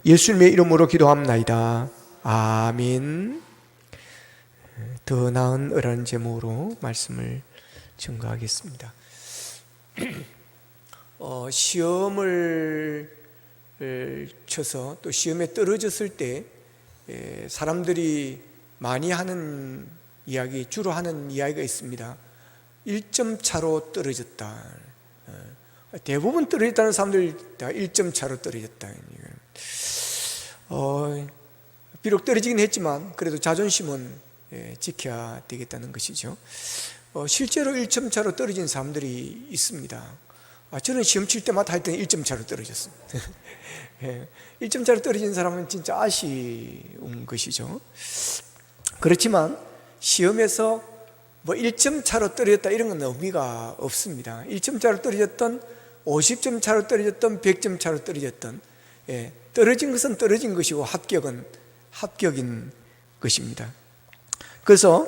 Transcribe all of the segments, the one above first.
예수님의 이름으로 기도합나이다. 아멘. 더 나은 의라는 제목으로 말씀을 증거하겠습니다. 시험을 쳐서 또 시험에 떨어졌을 때 사람들이 많이 하는 이야기, 주로 하는 이야기가 있습니다. 1점 차로 떨어졌다. 대부분 떨어졌다는 사람들 다 1점 차로 떨어졌다. 비록 떨어지긴 했지만 그래도 자존심은 지켜야 되겠다는 것이죠. 실제로 1점 차로 떨어진 사람들이 있습니다. 저는 시험 칠 때마다 할 때는 1점 차로 떨어졌습니다. 1점 차로 떨어진 사람은 진짜 아쉬운 것이죠. 그렇지만 시험에서 1점 차로 떨어졌다 이런 건 의미가 없습니다. 1점 차로 떨어졌던 50점 차로 떨어졌던 100점 차로 떨어졌던 떨어진 것은 떨어진 것이고 합격은 합격인 것입니다. 그래서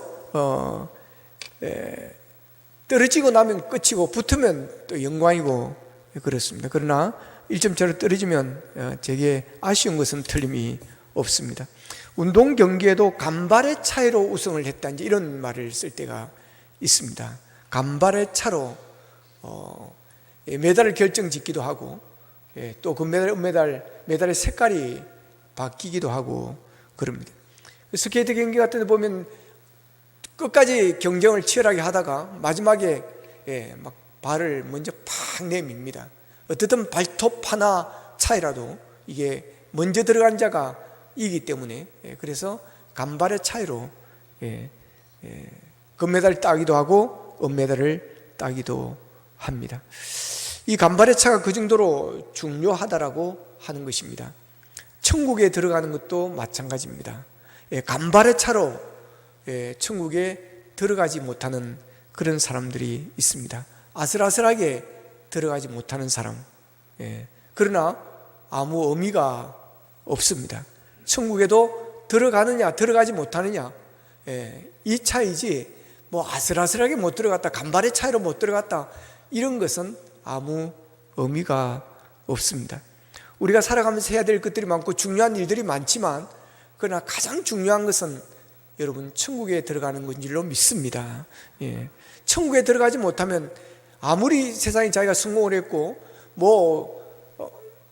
떨어지고 나면 끝이고 붙으면 또 영광이고 그렇습니다. 그러나 1점 차로 떨어지면 제게 아쉬운 것은 틀림이 없습니다. 운동 경기에도 간발의 차이로 우승을 했다, 이제 이런 말을 쓸 때가 있습니다. 간발의 차로 메달을 결정짓기도 하고 또 그 메달의 색깔이 바뀌기도 하고 그럽니다. 스케이트 경기 같은 데 보면 끝까지 경쟁을 치열하게 하다가 마지막에 막 발을 먼저 팍 내밉니다. 어떻든 발톱 하나 차이라도 이게 먼저 들어간 자가 이기 때문에 그래서 간발의 차이로 금메달을 따기도 하고 은메달을 따기도 합니다. 이 간발의 차가 그 정도로 중요하다라고 하는 것입니다. 천국에 들어가는 것도 마찬가지입니다. 간발의 차로 천국에 들어가지 못하는 그런 사람들이 있습니다. 아슬아슬하게 들어가지 못하는 사람. 그러나 아무 의미가 없습니다. 천국에도 들어가느냐 들어가지 못하느냐 이 차이지 아슬아슬하게 못 들어갔다, 간발의 차이로 못 들어갔다, 이런 것은 아무 의미가 없습니다. 우리가 살아가면서 해야 될 것들이 많고 중요한 일들이 많지만 그러나 가장 중요한 것은 여러분 천국에 들어가는 것인 줄로 믿습니다. 천국에 들어가지 못하면 아무리 세상에 자기가 성공을 했고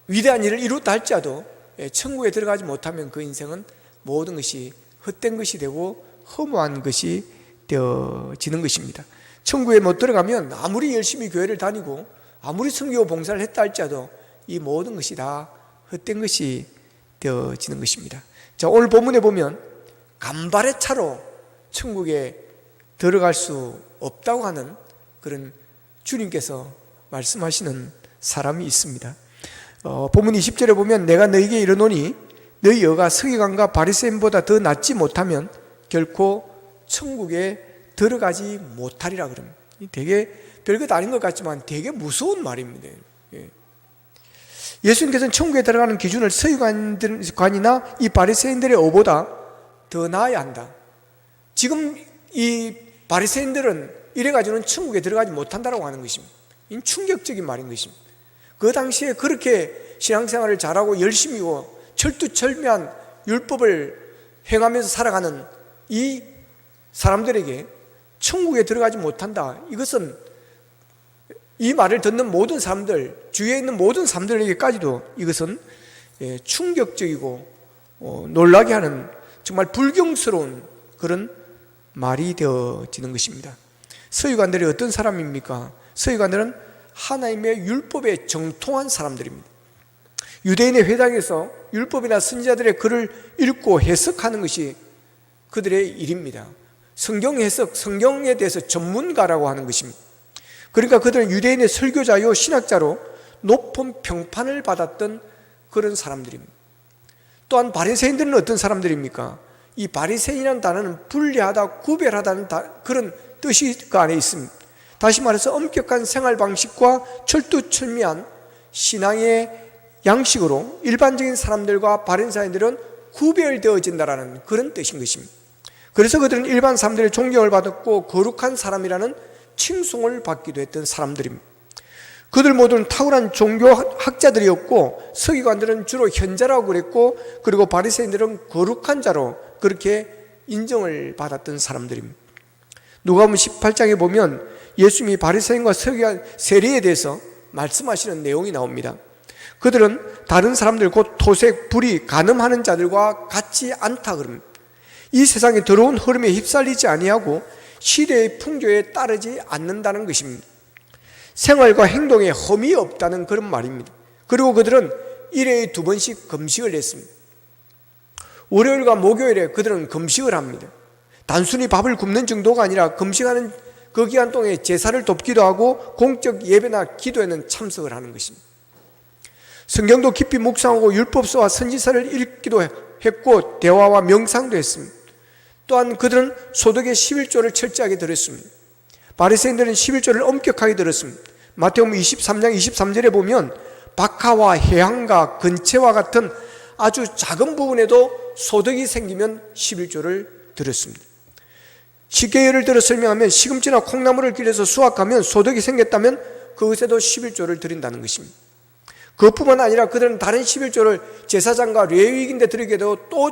위대한 일을 이뤘다 할지라도 천국에 들어가지 못하면 그 인생은 모든 것이 헛된 것이 되고 허무한 것이 되어지는 것입니다. 천국에 못 들어가면 아무리 열심히 교회를 다니고 아무리 선교 봉사를 했다 할지라도 이 모든 것이 다 헛된 것이 되어지는 것입니다. 자, 오늘 본문에 보면 간발의 차로 천국에 들어갈 수 없다고 하는 그런 주님께서 말씀하시는 사람이 있습니다. 본문 20절에 보면 내가 너희에게 이르노니 너희 여가 서기관과 바리새인보다 더 낫지 못하면 결코 천국에 들어가지 못하리라 그럽니다. 되게 별것 아닌 것 같지만 되게 무서운 말입니다. 예수님께서는 천국에 들어가는 기준을 서기관이나 이 바리새인들의 어보다 더 나아야 한다. 지금 이 바리새인들은 이래가지고는 천국에 들어가지 못한다라고 하는 것입니다. 이 충격적인 말인 것입니다. 그 당시에 그렇게 신앙생활을 잘하고 열심히고 철두철미한 율법을 행하면서 살아가는 이 사람들에게 천국에 들어가지 못한다, 이것은 이 말을 듣는 모든 사람들, 주위에 있는 모든 사람들에게까지도 이것은 충격적이고 놀라게 하는 정말 불경스러운 그런 말이 되어지는 것입니다. 서기관들이 어떤 사람입니까? 서기관들은 하나님의 율법에 정통한 사람들입니다. 유대인의 회당에서 율법이나 선지자들의 글을 읽고 해석하는 것이 그들의 일입니다. 성경 해석, 성경에 대해서 전문가라고 하는 것입니다. 그러니까 그들은 유대인의 설교자요 신학자로 높은 평판을 받았던 그런 사람들입니다. 또한 바리새인들은 어떤 사람들입니까? 이 바리새인이라는 단어는 분리하다, 구별하다는 그런 뜻이 그 안에 있습니다. 다시 말해서 엄격한 생활 방식과 철두철미한 신앙의 양식으로 일반적인 사람들과 바리새인들은 구별되어진다라는 그런 뜻인 것입니다. 그래서 그들은 일반 사람들의 존경을 받았고 거룩한 사람이라는 칭송을 받기도 했던 사람들입니다. 그들 모두는 탁월한 종교학자들이었고 서기관들은 주로 현자라고 그랬고, 그리고 바리새인들은 거룩한 자로 그렇게 인정을 받았던 사람들입니다. 누가복음 18장에 보면 예수님이 바리새인과 서기관 세리에 대해서 말씀하시는 내용이 나옵니다. 그들은 다른 사람들 곧 토색, 불의, 간음하는 자들과 같지 않다 그럽니다. 이 세상의 더러운 흐름에 휩쓸리지 아니하고 시대의 풍조에 따르지 않는다는 것입니다. 생활과 행동에 험이 없다는 그런 말입니다. 그리고 그들은 일회에 2번씩 금식을 했습니다. 월요일과 목요일에 그들은 금식을 합니다. 단순히 밥을 굶는 정도가 아니라 금식하는 그 기간 동안에 제사를 돕기도 하고 공적 예배나 기도에는 참석을 하는 것입니다. 성경도 깊이 묵상하고 율법서와 선지서를 읽기도 했고 대화와 명상도 했습니다. 또한 그들은 소득의 11조를 철저하게 드렸습니다. 바리새인들은 11조를 엄격하게 들었습니다. 마태복음 23장 23절에 보면 박하와 해양과 근체와 같은 아주 작은 부분에도 소득이 생기면 11조를 드렸습니다. 쉽게 예를 들어 설명하면 시금치나 콩나물을 길러서 수확하면 소득이 생겼다면 그것에도 11조를 드린다는 것입니다. 그것뿐만 아니라 그들은 다른 11조를 제사장과 레위인데 드리게도 또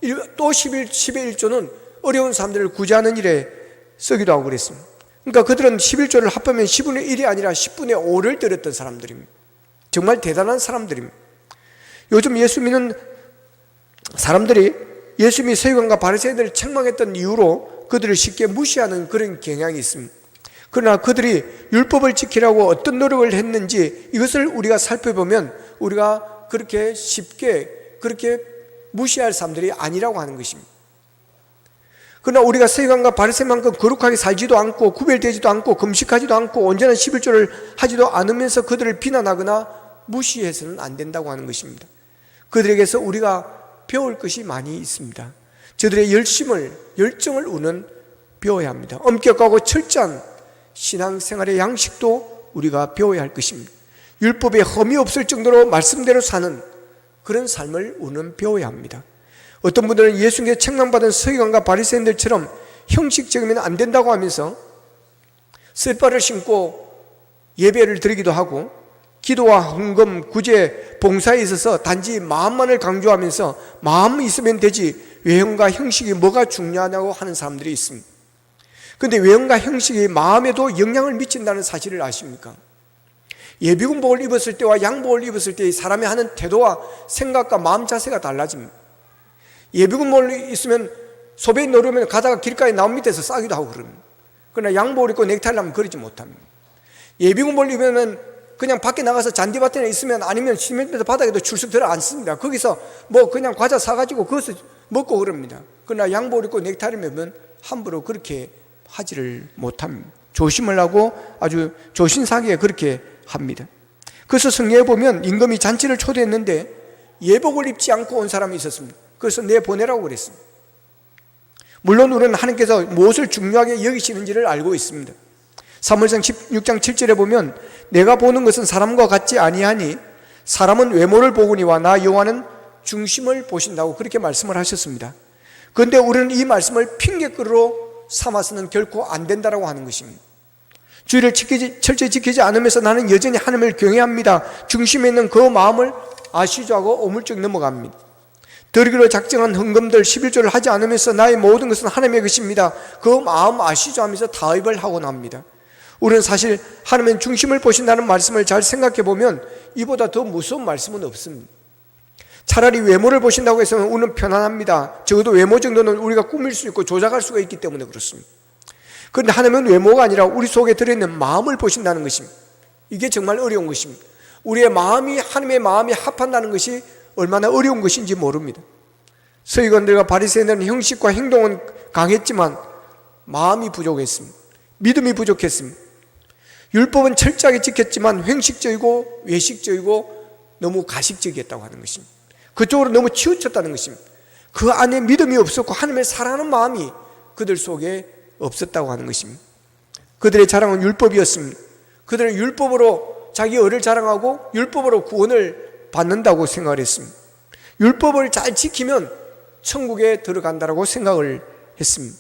11의 1조는 어려운 사람들을 구제하는 일에 쓰기도 하고 그랬습니다. 그러니까 그들은 11조를 합하면 10분의 1이 아니라 10분의 5를 드렸던 사람들입니다. 정말 대단한 사람들입니다. 요즘 예수 믿는 사람들이 예수님이 서기관과 바리새인들을 책망했던 이유로 그들을 쉽게 무시하는 그런 경향이 있습니다. 그러나 그들이 율법을 지키려고 어떤 노력을 했는지 이것을 우리가 살펴보면 우리가 그렇게 쉽게 그렇게 무시할 사람들이 아니라고 하는 것입니다. 그러나 우리가 서기관과 바리새인만큼 거룩하게 살지도 않고 구별되지도 않고 금식하지도 않고 온전한 11조를 하지도 않으면서 그들을 비난하거나 무시해서는 안 된다고 하는 것입니다. 그들에게서 우리가 배울 것이 많이 있습니다. 저들의 열정을 우는 배워야 합니다. 엄격하고 철저한 신앙생활의 양식도 우리가 배워야 할 것입니다. 율법에 흠이 없을 정도로 말씀대로 사는 그런 삶을 우리는 배워야 합니다. 어떤 분들은 예수님께 책망받은 서기관과 바리새인들처럼 형식적이면 안 된다고 하면서 쇳바를 신고 예배를 드리기도 하고 기도와 헌금, 구제, 봉사에 있어서 단지 마음만을 강조하면서 마음이 있으면 되지 외형과 형식이 뭐가 중요하냐고 하는 사람들이 있습니다. 그런데 외형과 형식이 마음에도 영향을 미친다는 사실을 아십니까? 예비군복을 입었을 때와 양복을 입었을 때 사람이 하는 태도와 생각과 마음 자세가 달라집니다. 예비군복을 있으면 소변이 노르면 가다가 길가에 나무 밑에서 싸기도 하고 그럽니다. 그러나 양복을 입고 넥타이를 하면 그러지 못합니다. 예비군복을 입으면 그냥 밖에 나가서 잔디밭에 있으면 아니면 시멘트 바닥에도 출석 들어 앉습니다. 거기서 뭐 그냥 과자 사가지고 그것을 먹고 그럽니다. 그러나 양복을 입고 넥타이를 매면 함부로 그렇게 하지를 못합니다. 조심을 하고 아주 조심스하게 그렇게 합니다. 그래서 성경에 보면 임금이 잔치를 초대했는데 예복을 입지 않고 온 사람이 있었습니다. 그래서 내보내라고 그랬습니다. 물론 우리는 하나님께서 무엇을 중요하게 여기시는지를 알고 있습니다. 사무엘상 16장 7절에 보면 내가 보는 것은 사람과 같지 아니하니 사람은 외모를 보거니와 나 여호와는 중심을 보신다고 그렇게 말씀을 하셨습니다. 그런데 우리는 이 말씀을 핑계거리로 삼아서는 결코 안 된다고 하는 것입니다. 주의를 철저히 지키지 않으면서 나는 여전히 하나님을 경외합니다. 중심에 있는 그 마음을 아시죠 하고 오물쩍 넘어갑니다. 드리기로 작정한 헌금들 11조를 하지 않으면서 나의 모든 것은 하나님의 것입니다. 그 마음 아시죠 하면서 타협을 하고 납니다. 우리는 사실 하나님은 중심을 보신다는 말씀을 잘 생각해 보면 이보다 더 무서운 말씀은 없습니다. 차라리 외모를 보신다고 해서 우리는 편안합니다. 적어도 외모 정도는 우리가 꾸밀 수 있고 조작할 수가 있기 때문에 그렇습니다. 그런데 하나님은 외모가 아니라 우리 속에 들어있는 마음을 보신다는 것입니다. 이게 정말 어려운 것입니다. 우리의 마음이 하나님의 마음이 합한다는 것이 얼마나 어려운 것인지 모릅니다. 서기관들과 바리새인들은 형식과 행동은 강했지만 마음이 부족했습니다. 믿음이 부족했습니다. 율법은 철저하게 지켰지만 횡식적이고 외식적이고 너무 가식적이었다고 하는 것입니다. 그쪽으로 너무 치우쳤다는 것입니다. 그 안에 믿음이 없었고 하나님을 사랑하는 마음이 그들 속에 없었다고 하는 것입니다. 그들의 자랑은 율법이었습니다. 그들은 율법으로 자기 의를 자랑하고 율법으로 구원을 받는다고 생각을 했습니다. 율법을 잘 지키면 천국에 들어간다고 생각을 했습니다.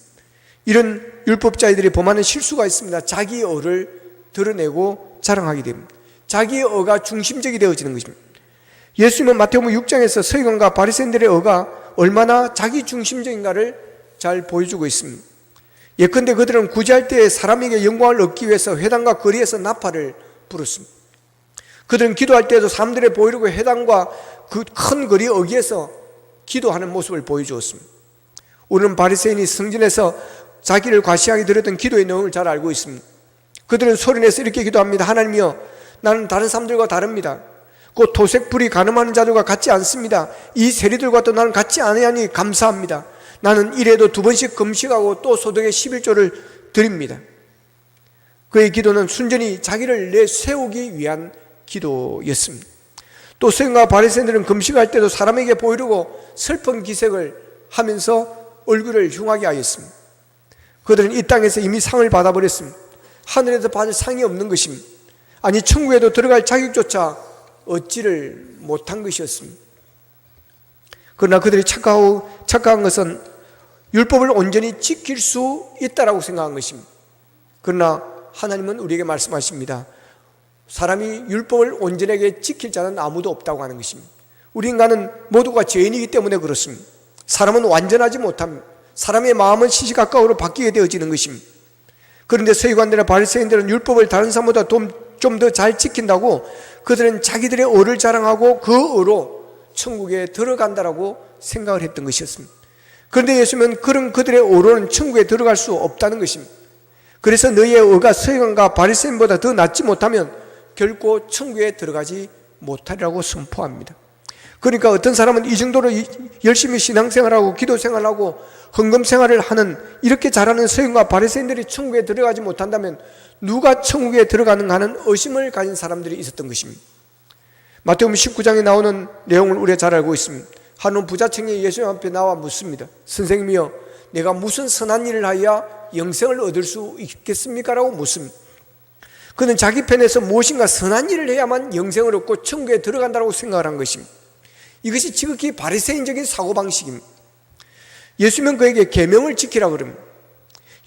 이런 율법자들이 범하는 실수가 있습니다. 자기 의를 드러내고 자랑하게 됩니다. 자기의 의가 중심적이 되어지는 것입니다. 예수님은 마태복음 6장에서 서기관과 바리새인들의 의가 얼마나 자기 중심적인가를 잘 보여주고 있습니다. 예컨대 그들은 구제할 때 사람에게 영광을 얻기 위해서 회당과 거리에서 나팔을 불었습니다. 그들은 기도할 때도 사람들에 보이려고 회당과 그 큰 거리 어귀에서 기도하는 모습을 보여주었습니다. 우리는 바리새인이 성전에서 자기를 과시하게 드렸던 기도의 내용을 잘 알고 있습니다. 그들은 소리내서 이렇게 기도합니다. 하나님이여, 나는 다른 사람들과 다릅니다. 곧 토색불이 가늠하는 자들과 같지 않습니다. 이 세리들과도 나는 같지 않으니 감사합니다. 나는 일에도 2번씩 금식하고 또 소득의 11조를 드립니다. 그의 기도는 순전히 자기를 내세우기 위한 기도였습니다. 또 서기관과 바리새인들은 금식할 때도 사람에게 보이려고 슬픈 기색을 하면서 얼굴을 흉하게 하였습니다. 그들은 이 땅에서 이미 상을 받아버렸습니다. 하늘에서 받을 상이 없는 것입니다. 아니 천국에도 들어갈 자격조차 얻지를 못한 것이었습니다. 그러나 그들이 착각한 것은 율법을 온전히 지킬 수 있다라고 생각한 것입니다. 그러나 하나님은 우리에게 말씀하십니다. 사람이 율법을 온전하게 지킬 자는 아무도 없다고 하는 것입니다. 우리 인간은 모두가 죄인이기 때문에 그렇습니다. 사람은 완전하지 못합니다. 사람의 마음은 시시각각으로 바뀌게 되어지는 것입니다. 그런데 서기관들이나 바리새인들은 율법을 다른 사람보다 좀 더 잘 지킨다고 그들은 자기들의 의를 자랑하고 그 의로 천국에 들어간다라고 생각을 했던 것이었습니다. 그런데 예수님은 그런 그들의 의로는 천국에 들어갈 수 없다는 것입니다. 그래서 너희의 의가 서기관과 바리새인보다 더 낫지 못하면 결코 천국에 들어가지 못하리라고 선포합니다. 그러니까 어떤 사람은 이 정도로 열심히 신앙생활하고 기도생활하고 헌금생활을 하는 이렇게 잘하는 서기관과 바리새인들이 천국에 들어가지 못한다면 누가 천국에 들어가는가 하는 의심을 가진 사람들이 있었던 것입니다. 마태복음 19장에 나오는 내용을 우리가 잘 알고 있습니다. 한 부자청이 예수님 앞에 나와 묻습니다. 선생님이여, 내가 무슨 선한 일을 하여야 영생을 얻을 수 있겠습니까? 라고 묻습니다. 그는 자기 편에서 무엇인가 선한 일을 해야만 영생을 얻고 천국에 들어간다고 생각을 한 것입니다. 이것이 지극히 바리새인적인 사고방식입니다. 예수님은 그에게 계명을 지키라 그럽니다.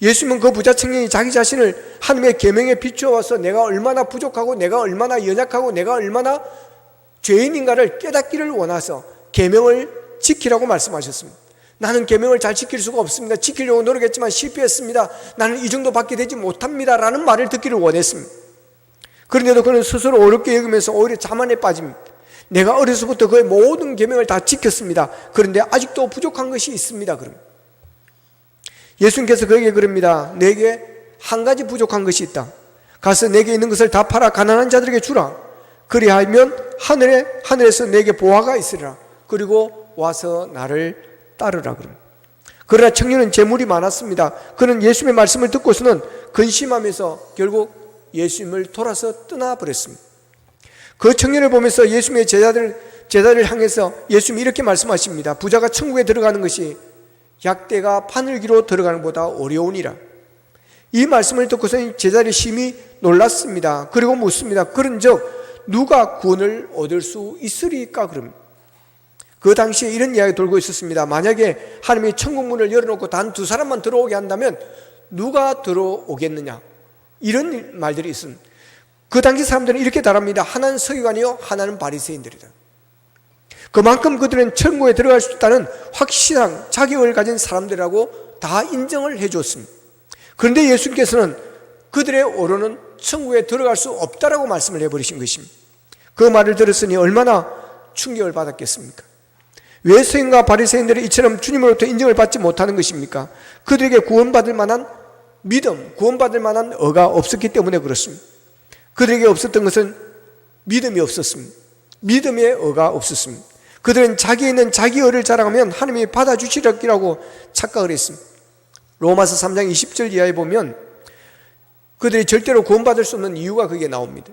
예수님은 그 부자 청년이 자기 자신을 하나님의 계명에 비추어서 내가 얼마나 부족하고 내가 얼마나 연약하고 내가 얼마나 죄인인가를 깨닫기를 원해서 계명을 지키라고 말씀하셨습니다. 나는 계명을 잘 지킬 수가 없습니다. 지키려고 노력했지만 실패했습니다. 나는 이 정도밖에 되지 못합니다 라는 말을 듣기를 원했습니다. 그런데도 그는 스스로 어렵게 여기면서 오히려 자만에 빠집니다. 내가 어려서부터 그의 모든 계명을 다 지켰습니다. 그런데 아직도 부족한 것이 있습니다. 그럼 예수님께서 그에게 그럽니다. 내게 한 가지 부족한 것이 있다. 가서 내게 있는 것을 다 팔아 가난한 자들에게 주라. 그리하면 하늘에서 내게 보화가 있으리라. 그리고 와서 나를 따르라. 그러나 청년은 재물이 많았습니다. 그는 예수님의 말씀을 듣고서는 근심하면서 결국 예수님을 돌아서 떠나버렸습니다. 그 청년을 보면서 예수님의 제자를 향해서 예수님이 이렇게 말씀하십니다. 부자가 천국에 들어가는 것이 약대가 바늘기로 들어가는 것보다 어려우니라. 이 말씀을 듣고서 제자들이 심히 놀랐습니다. 그리고 묻습니다. 그런즉 누가 구원을 얻을 수 있으리까? 그럽니다. 그 당시에 이런 이야기가 돌고 있었습니다. 만약에 하나님이 천국 문을 열어놓고 단 2사람만 들어오게 한다면 누가 들어오겠느냐? 이런 말들이 있습니다. 그 당시 사람들은 이렇게 답합니다. 하나는 서기관이요 하나는 바리새인들이다. 그만큼 그들은 천국에 들어갈 수 있다는 확실한 자격을 가진 사람들이라고 다 인정을 해줬습니다. 그런데 예수님께서는 그들의 오로는 천국에 들어갈 수 없다라고 말씀을 해버리신 것입니다. 그 말을 들었으니 얼마나 충격을 받았겠습니까? 왜 서기관과 바리새인들이 이처럼 주님으로부터 인정을 받지 못하는 것입니까? 그들에게 구원받을 만한 믿음, 구원받을 만한 의가 없었기 때문에 그렇습니다. 그들에게 없었던 것은 믿음이 없었습니다. 믿음의 의가 없었습니다. 그들은 자기에 있는 자기 의를 자랑하면 하나님이 받아주시리라고 착각을 했습니다. 로마서 3장 20절 이하에 보면 그들이 절대로 구원받을 수 없는 이유가 거기에 나옵니다.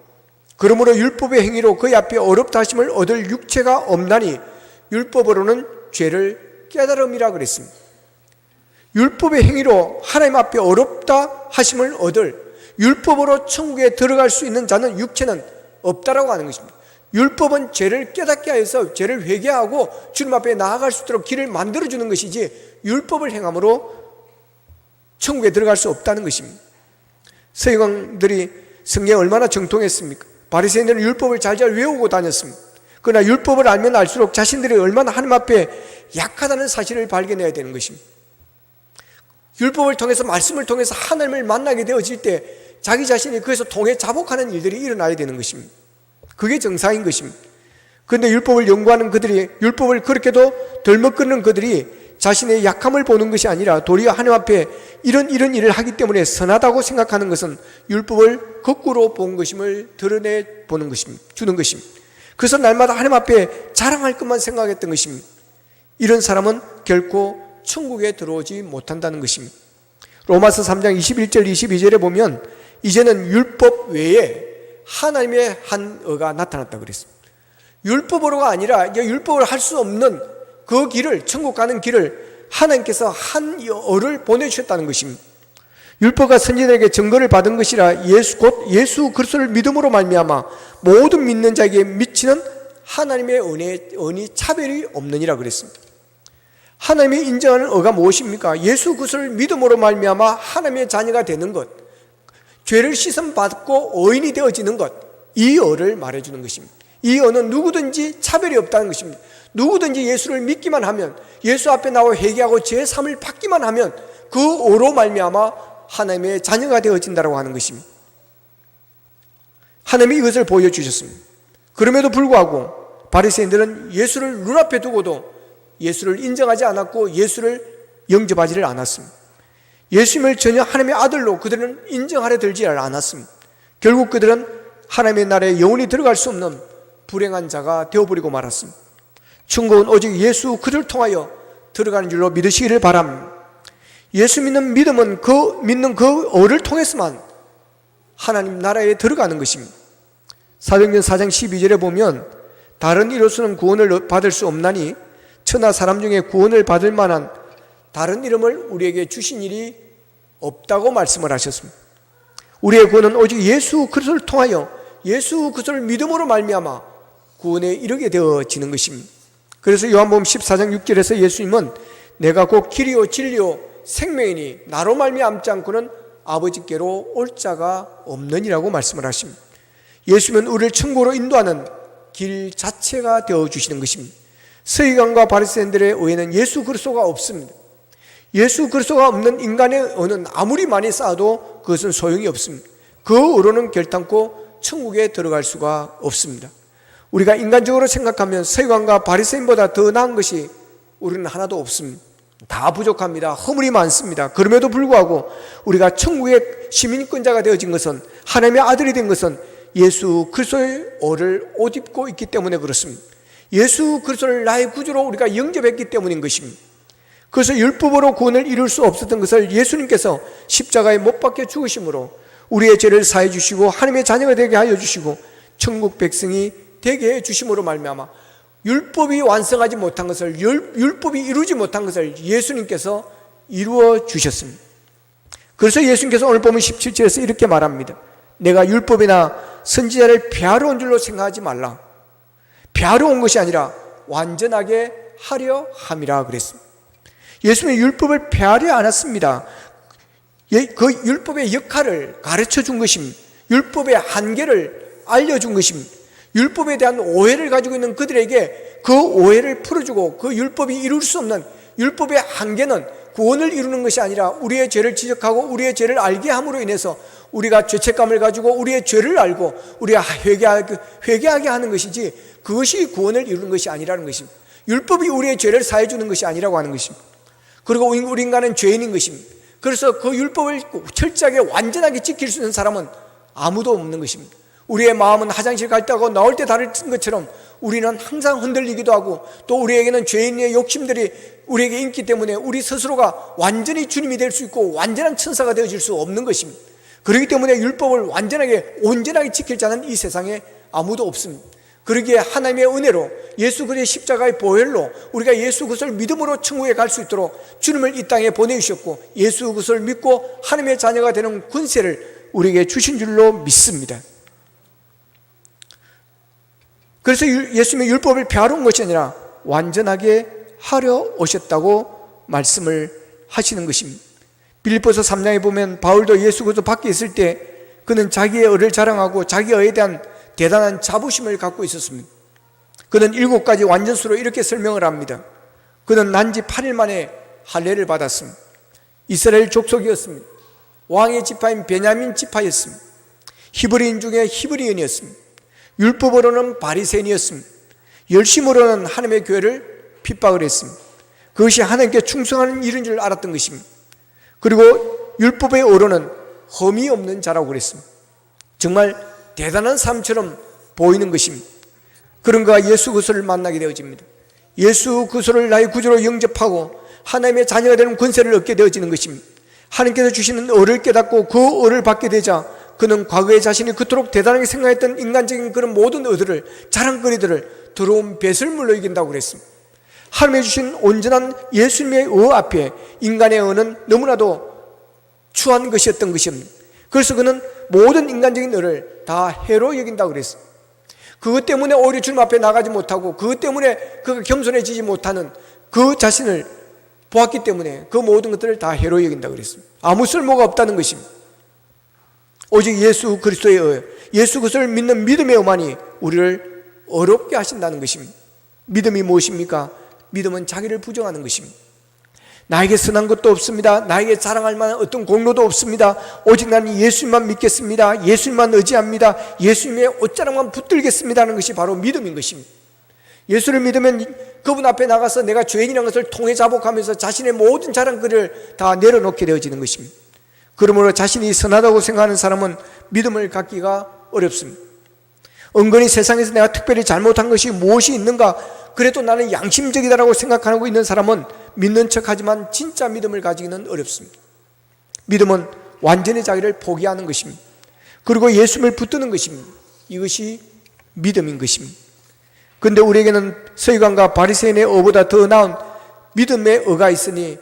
그러므로 율법의 행위로 그의 앞에 어렵다 하심을 얻을 육체가 없나니 율법으로는 죄를 깨달음이라 그랬습니다. 율법의 행위로 하나님 앞에 어렵다 하심을 얻을 율법으로 천국에 들어갈 수 있는 자는 육체는 없다라고 하는 것입니다. 율법은 죄를 깨닫게 하여서 죄를 회개하고 주님 앞에 나아갈 수 있도록 길을 만들어주는 것이지 율법을 행함으로 천국에 들어갈 수 없다는 것입니다. 서기관들이 성경에 얼마나 정통했습니까? 바리새인들은 율법을 잘잘 외우고 다녔습니다. 그러나 율법을 알면 알수록 자신들이 얼마나 하나님 앞에 약하다는 사실을 발견해야 되는 것입니다. 율법을 통해서, 말씀을 통해서 하나님을 만나게 되어질 때 자기 자신이 그래서 통해 자복하는 일들이 일어나야 되는 것입니다. 그게 정상인 것입니다. 그런데 율법을 연구하는 그들이, 율법을 그렇게도 덜먹거리는 그들이 자신의 약함을 보는 것이 아니라 도리어 하나님 앞에 이런 일을 하기 때문에 선하다고 생각하는 것은 율법을 거꾸로 본 것임을 드러내 보는 것입니다. 주는 것입니다. 그래서 날마다 하나님 앞에 자랑할 것만 생각했던 것입니다. 이런 사람은 결코 천국에 들어오지 못한다는 것입니다. 로마서 3장 21절 22절에 보면 이제는 율법 외에 하나님의 한 어가 나타났다 그랬습니다. 율법으로가 아니라 율법을 할 수 없는 그 길을, 천국 가는 길을 하나님께서 한 어를 보내주셨다는 것입니다. 율법과 선지자에게 증거를 받은 것이라 곧 예수 그리스도를 믿음으로 말미암아 모든 믿는 자에게 미치는 하나님의 은혜의 차별이 없느니라 그랬습니다. 하나님이 인정하는 어가 무엇입니까? 예수 그리스도를 믿음으로 말미암아 하나님의 자녀가 되는 것, 죄를 씻음 받고 의인이 되어지는 것, 이 어를 말해주는 것입니다. 이 어는 누구든지 차별이 없다는 것입니다. 누구든지 예수를 믿기만 하면, 예수 앞에 나와 회개하고 제3을 받기만 하면 그 어로 말미암아 하나님의 자녀가 되어진다고 하는 것입니다. 하나님이 이것을 보여주셨습니다. 그럼에도 불구하고 바리새인들은 예수를 눈앞에 두고도 예수를 인정하지 않았고 예수를 영접하지를 않았습니다. 예수님을 전혀 하나님의 아들로 그들은 인정하려 들지 않았습니다. 결국 그들은 하나님의 나라에 영원히 들어갈 수 없는 불행한 자가 되어버리고 말았습니다. 천국은 오직 예수 그를 통하여 들어가는 줄로 믿으시기를 바랍니다. 예수 믿는 믿음은 믿는 그 어를 통해서만 하나님 나라에 들어가는 것입니다. 사도행전 4장 12절에 보면 다른 이로서는 구원을 받을 수 없나니 천하 사람 중에 구원을 받을 만한 다른 이름을 우리에게 주신 일이 없다고 말씀을 하셨습니다. 우리의 구원은 오직 예수 그리스도를 통하여 예수 그리스도를 믿음으로 말미암아 구원에 이르게 되어지는 것입니다. 그래서 요한복음 14장 6절에서 예수님은 내가 곧 길이요 진리요 생명이니 나로 말미암지 않고는 아버지께로 올 자가 없느니라고 말씀을 하십니다. 예수님은 우리를 천국으로 인도하는 길 자체가 되어주시는 것입니다. 서기관과 바리새인들의 의에는 예수 그리스도가 없습니다. 예수 그리스도가 없는 인간의 의는 아무리 많이 쌓아도 그것은 소용이 없습니다. 그 의로는 결단코 천국에 들어갈 수가 없습니다. 우리가 인간적으로 생각하면 서기관과 바리새인보다 더 나은 것이 우리는 하나도 없습니다. 다 부족합니다. 허물이 많습니다. 그럼에도 불구하고 우리가 천국의 시민권자가 되어진 것은, 하나님의 아들이 된 것은 예수 그리스도의 오를 옷 입고 있기 때문에 그렇습니다. 예수 그리스도를 나의 구주로 우리가 영접했기 때문인 것입니다. 그래서 율법으로 구원을 이룰 수 없었던 것을 예수님께서 십자가에 못 박혀 죽으심으로 우리의 죄를 사해 주시고 하나님의 자녀가 되게 하여 주시고 천국 백성이 되게 해 주심으로 말미암아 율법이 완성하지 못한 것을, 율법이 이루지 못한 것을 예수님께서 이루어 주셨습니다. 그래서 예수님께서 오늘 보면 17절에서 이렇게 말합니다. 내가 율법이나 선지자를 폐하러 온 줄로 생각하지 말라. 폐하러 온 것이 아니라 완전하게 하려 함이라 그랬습니다. 예수님은 율법을 폐하려 않았습니다. 그 율법의 역할을 가르쳐 준 것입니다. 율법의 한계를 알려준 것입니다. 율법에 대한 오해를 가지고 있는 그들에게 그 오해를 풀어주고 그 율법이 이룰 수 없는 율법의 한계는 구원을 이루는 것이 아니라 우리의 죄를 지적하고 우리의 죄를 알게 함으로 인해서 우리가 죄책감을 가지고 우리의 죄를 알고 우리가 회개하게 하는 것이지 그것이 구원을 이루는 것이 아니라는 것입니다. 율법이 우리의 죄를 사해 주는 것이 아니라고 하는 것입니다. 그리고 우리 인간은 죄인인 것입니다. 그래서 그 율법을 철저하게 완전하게 지킬 수 있는 사람은 아무도 없는 것입니다. 우리의 마음은 화장실 갈 때하고 나올 때 다른 것처럼 우리는 항상 흔들리기도 하고 또 우리에게는 죄인의 욕심들이 우리에게 있기 때문에 우리 스스로가 완전히 주님이 될 수 있고 완전한 천사가 되어질 수 없는 것입니다. 그렇기 때문에 율법을 완전하게 온전하게 지킬 자는 이 세상에 아무도 없습니다. 그러기에 하나님의 은혜로 예수 그리스도의 십자가의 보혈로 우리가 예수 그리스도를 믿음으로 천국에 갈 수 있도록 주님을 이 땅에 보내주셨고 예수 그리스도를 믿고 하나님의 자녀가 되는 권세를 우리에게 주신 줄로 믿습니다. 그래서 예수님의 율법을 폐하러 온 것이 아니라 완전하게 하려 오셨다고 말씀을 하시는 것입니다. 빌립보서 3장에 보면 바울도 예수 그리스도 밖에 있을 때 그는 자기의 의를 자랑하고 자기의 의에 대한 대단한 자부심을 갖고 있었습니다. 그는 7가지 완전수로 이렇게 설명을 합니다. 그는 난지 8일 만에 할례를 받았습니다. 이스라엘 족속이었습니다. 왕의 지파인 베냐민 지파였습니다. 히브리인 중에 히브리인이었습니다. 율법으로는 바리새인이었습니다. 열심으로는 하나님의 교회를 핍박을 했습니다. 그것이 하나님께 충성하는 일인 줄 알았던 것입니다. 그리고 율법의 어로는 흠이 없는 자라고 그랬습니다. 정말 대단한 사람처럼 보이는 것입니다. 그런 그가 예수 그리스도를 만나게 되어집니다. 예수 그리스도를 나의 구주로 영접하고 하나님의 자녀가 되는 권세를 얻게 되어지는 것입니다. 하나님께서 주시는 의를 깨닫고 그 의를 받게 되자 그는 과거에 자신이 그토록 대단하게 생각했던 인간적인 그런 모든 의들을, 자랑거리들을 더러운 배설물로 이긴다고 그랬습니다. 하나님이 주신 온전한 예수님의 의 앞에 인간의 의는 너무나도 추한 것이었던 것입니다. 그래서 그는 모든 인간적인 의를 다 해로 여긴다고 그랬습니다. 그것 때문에 오히려 주님 앞에 나가지 못하고, 그것 때문에 그가 겸손해지지 못하는 그 자신을 보았기 때문에 그 모든 것들을 다 해로 여긴다고 그랬습니다. 아무 쓸모가 없다는 것입니다. 오직 예수 그리스도의 의, 예수 그리스도를 믿는 믿음의 의만이 우리를 어렵게 하신다는 것입니다. 믿음이 무엇입니까? 믿음은 자기를 부정하는 것입니다. 나에게 선한 것도 없습니다. 나에게 자랑할 만한 어떤 공로도 없습니다. 오직 나는 예수님만 믿겠습니다. 예수님만 의지합니다. 예수님의 옷자락만 붙들겠습니다 하는 것이 바로 믿음인 것입니다. 예수를 믿으면 그분 앞에 나가서 내가 죄인이라는 것을 통해 자복하면서 자신의 모든 자랑거리를 다 내려놓게 되어지는 것입니다. 그러므로 자신이 선하다고 생각하는 사람은 믿음을 갖기가 어렵습니다. 은근히 세상에서 내가 특별히 잘못한 것이 무엇이 있는가, 그래도 나는 양심적이다라고 생각하고 있는 사람은 믿는 척하지만 진짜 믿음을 가지기는 어렵습니다. 믿음은 완전히 자기를 포기하는 것입니다. 그리고 예수님을 붙드는 것입니다. 이것이 믿음인 것입니다. 그런데 우리에게는 서기관과 바리새인의 의보다 더 나은 믿음의 의가 있으니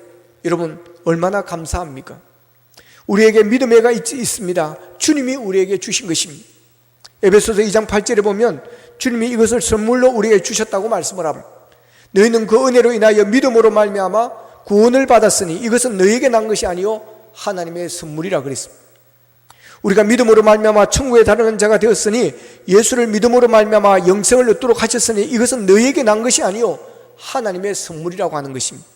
여러분 얼마나 감사합니까? 우리에게 믿음의 의가 있습니다. 주님이 우리에게 주신 것입니다. 에베소서 2장 8절에 보면 주님이 이것을 선물로 우리에게 주셨다고 말씀을 합니다. 너희는 그 은혜로 인하여 믿음으로 말미암아 구원을 받았으니 이것은 너희에게 난 것이 아니요 하나님의 선물이라 그랬습니다. 우리가 믿음으로 말미암아 천국에 다루는 자가 되었으니, 예수를 믿음으로 말미암아 영생을 얻도록 하셨으니 이것은 너희에게 난 것이 아니요 하나님의 선물이라고 하는 것입니다.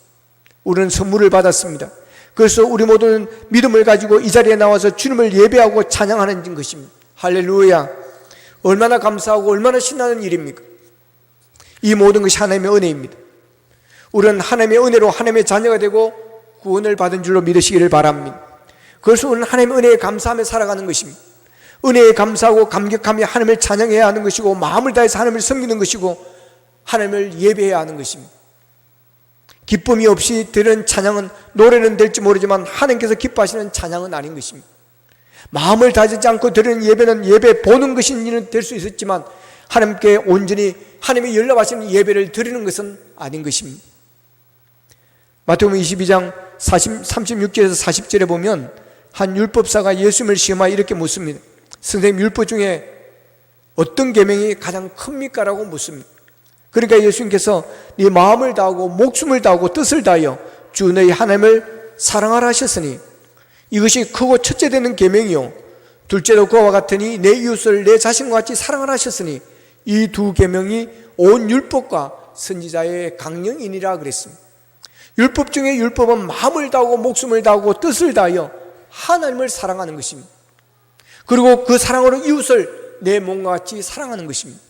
우리는 선물을 받았습니다. 그래서 우리 모두는 믿음을 가지고 이 자리에 나와서 주님을 예배하고 찬양하는 것입니다. 할렐루야. 얼마나 감사하고 얼마나 신나는 일입니까? 이 모든 것이 하나님의 은혜입니다. 우리는 하나님의 은혜로 하나님의 자녀가 되고 구원을 받은 줄로 믿으시기를 바랍니다. 그래서 우리는 하나님의 은혜에 감사하며 살아가는 것입니다. 은혜에 감사하고 감격하며 하나님을 찬양해야 하는 것이고, 마음을 다해서 하나님을 섬기는 것이고, 하나님을 예배해야 하는 것입니다. 기쁨이 없이 드리는 찬양은, 노래는 될지 모르지만 하나님께서 기뻐하시는 찬양은 아닌 것입니다. 마음을 다지지 않고 드리는 예배는 예배 보는 것인지는 될 수 있었지만 하나님께 온전히 하나님이 연락하시는 예배를 드리는 것은 아닌 것입니다. 마태복음 22장 36절에서 40절에 보면 한 율법사가 예수님을 시험하여 이렇게 묻습니다. 선생님, 율법 중에 어떤 계명이 가장 큽니까? 라고 묻습니다. 그러니까 예수님께서 네 마음을 다하고 목숨을 다하고 뜻을 다하여 주 너희 하나님을 사랑하라 하셨으니 이것이 크고 첫째 되는 계명이요 둘째도 그와 같으니 내 이웃을 내 자신과 같이 사랑하라 하셨으니 이 두 계명이 온 율법과 선지자의 강령이니라 그랬습니다. 율법 중에 율법은 마음을 다하고 목숨을 다하고 뜻을 다하여 하나님을 사랑하는 것입니다. 그리고 그 사랑으로 이웃을 내 몸과 같이 사랑하는 것입니다.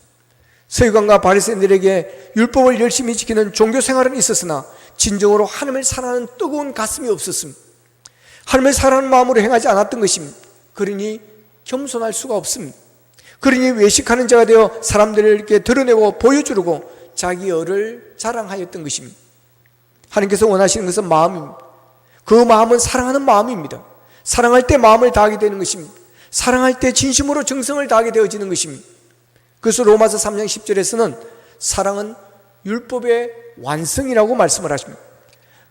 서기관과 바리새인들에게 율법을 열심히 지키는 종교 생활은 있었으나 진정으로 하나님을 사랑하는 뜨거운 가슴이 없었습니다. 하나님을 사랑하는 마음으로 행하지 않았던 것입니다. 그러니 겸손할 수가 없습니다. 그러니 외식하는 자가 되어 사람들에게 드러내고 보여주려고 자기 의를 자랑하였던 것입니다. 하나님께서 원하시는 것은 마음입니다. 그 마음은 사랑하는 마음입니다. 사랑할 때 마음을 다하게 되는 것입니다. 사랑할 때 진심으로 정성을 다하게 되어지는 것입니다. 그래서 로마서 3장 10절에서는 사랑은 율법의 완성이라고 말씀을 하십니다.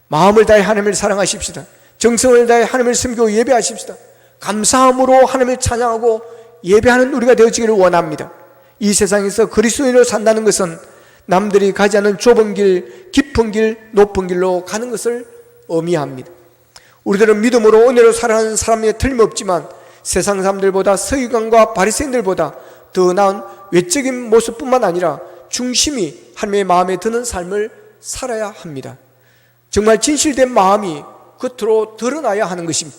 마음을 다해 하나님을 사랑하십시다. 정성을 다해 하나님을 섬기고 예배하십시다. 감사함으로 하나님을 찬양하고 예배하는 우리가 되어지기를 원합니다. 이 세상에서 그리스도인으로 산다는 것은 남들이 가지 않은 좁은 길, 깊은 길, 높은 길로 가는 것을 의미합니다. 우리들은 믿음으로 은혜로 살아가는 사람이 틀림없지만 세상 사람들보다 서기관과 바리새인들보다 더 나은 외적인 모습뿐만 아니라 중심이 하나님의 마음에 드는 삶을 살아야 합니다. 정말 진실된 마음이 겉으로 드러나야 하는 것입니다.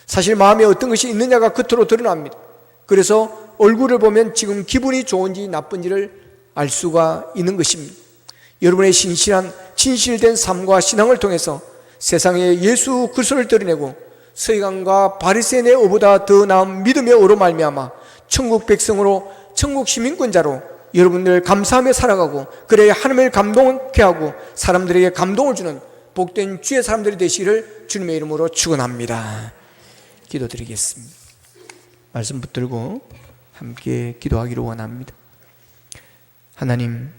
사실 마음에 어떤 것이 있느냐가 겉으로 드러납니다. 그래서 얼굴을 보면 지금 기분이 좋은지 나쁜지를 알 수가 있는 것입니다. 여러분의 진실된 삶과 신앙을 통해서 세상에 예수 그리스도를 드러내고 서기관과 바리새인의 오보다 더 나은 믿음의 오로 말미암아 천국 백성으로 천국 시민권자로 여러분들 감사하며 살아가고, 그래야 하나님을 감동케 하고 사람들에게 감동을 주는 복된 주의 사람들이 되시기를 주님의 이름으로 축원합니다. 기도드리겠습니다. 말씀 붙들고 함께 기도하기를 원합니다. 하나님,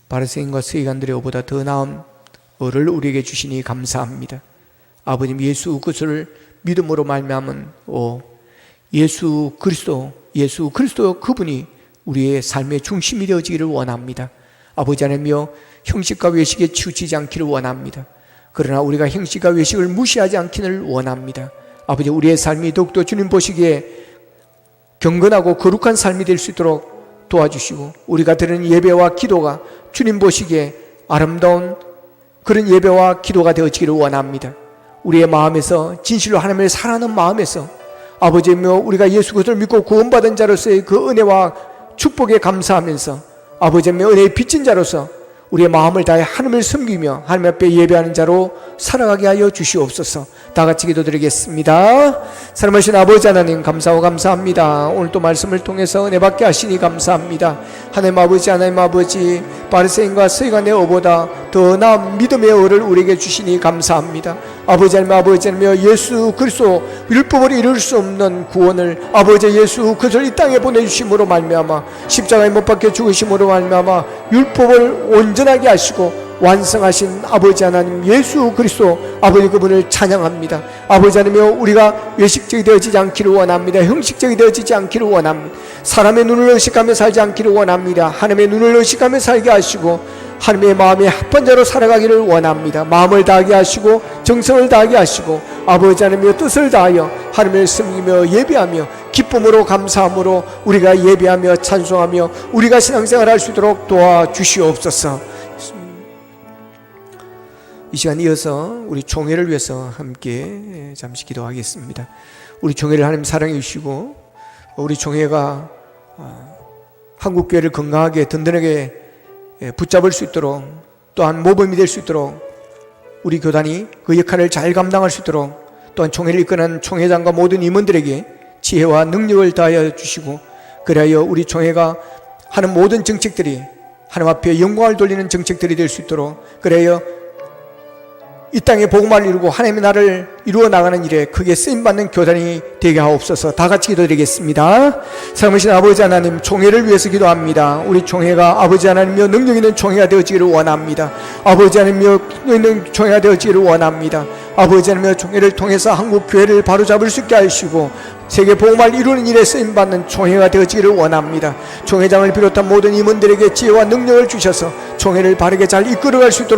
바리새인과 서기관들의 오보다 더 나은 의를 우리에게 주시니 감사합니다. 아버님, 예수 그리스도를 믿음으로 말미암은 예수 그리스도 그분이 우리의 삶의 중심이 되어지기를 원합니다. 아버지 하나님이여, 형식과 외식에 치우치지 않기를 원합니다. 그러나 우리가 형식과 외식을 무시하지 않기를 원합니다. 아버지, 우리의 삶이 더욱더 주님 보시기에 경건하고 거룩한 삶이 될 수 있도록 도와주시고, 우리가 드리는 예배와 기도가 주님 보시기에 아름다운 그런 예배와 기도가 되어지기를 원합니다. 우리의 마음에서 진실로 하나님을 사랑하는 마음에서 아버지며 우리가 예수 그리스도를 믿고 구원받은 자로서의 그 은혜와 축복에 감사하면서 아버지며 은혜의 빚진 자로서 우리의 마음을 다해 하나님을 섬기며 하나님 앞에 예배하는 자로 살아가게 하여 주시옵소서. 다 같이 기도드리겠습니다. 사랑하신 아버지 하나님, 감사하고 감사합니다. 오늘 또 말씀을 통해서 은혜 받게 하시니 감사합니다. 하나님 아버지, 바리새인과 서기관의 의보다 더 나은 믿음의 의를 우리에게 주시니 감사합니다. 아버지 하나님, 예수 그리스도 율법을 이룰 수 없는 구원을 아버지 예수 그리스도를 이 땅에 보내주심으로 말미암아 십자가에 못 박혀 죽으심으로 말미암아 율법을 온전하게 하시고 완성하신 아버지 하나님 예수 그리스도, 아버지 그분을 찬양합니다. 아버지 하나님, 우리가 외식적이 되어지지 않기를 원합니다. 형식적이 되어지지 않기를 원합니다. 사람의 눈을 의식하며 살지 않기를 원합니다. 하나님의 눈을 의식하며 살게 하시고 하나님의 마음에 합한 자로 살아가기를 원합니다. 마음을 다하게 하시고 정성을 다하게 하시고 아버지 하나님의 뜻을 다하여 하나님을 섬기며 예배하며 기쁨으로 감사함으로 우리가 예배하며 찬송하며 우리가 신앙생활을 할 수 있도록 도와주시옵소서. 이 시간 이어서 우리 총회를 위해서 함께 잠시 기도하겠습니다. 우리 총회를 하나님 사랑해 주시고 우리 총회가 한국교회를 건강하게 든든하게 붙잡을 수 있도록, 또한 모범이 될 수 있도록 우리 교단이 그 역할을 잘 감당할 수 있도록, 또한 총회를 이끄는 총회장과 모든 임원들에게 지혜와 능력을 다하여 주시고, 그리하여 우리 총회가 하는 모든 정책들이 하나님 앞에 영광을 돌리는 정책들이 될 수 있도록, 그리하여 이 땅에 복음을 이루고 하나님의 나라를 이루어 나가는 일에 크게 쓰임받는 교단이 되게 하옵소서. 다 같이 기도드리겠습니다. 사랑하신 아버지 하나님, 총회를 위해서 기도합니다. 우리 총회가 아버지 하나님이여 능력 있는 총회가 되어지기를 원합니다. 아버지 하나님이여 능력 있는 총회가 되어지기를 원합니다. 아버지 하나님이여 총회를 통해서 한국 교회를 바로잡을 수 있게 하시고 세계 복음을 이루는 일에 쓰임받는 총회가 되어지기를 원합니다. 총회장을 비롯한 모든 임원들에게 지혜와 능력을 주셔서 총회를 바르게 잘 이끌어갈 수 있도록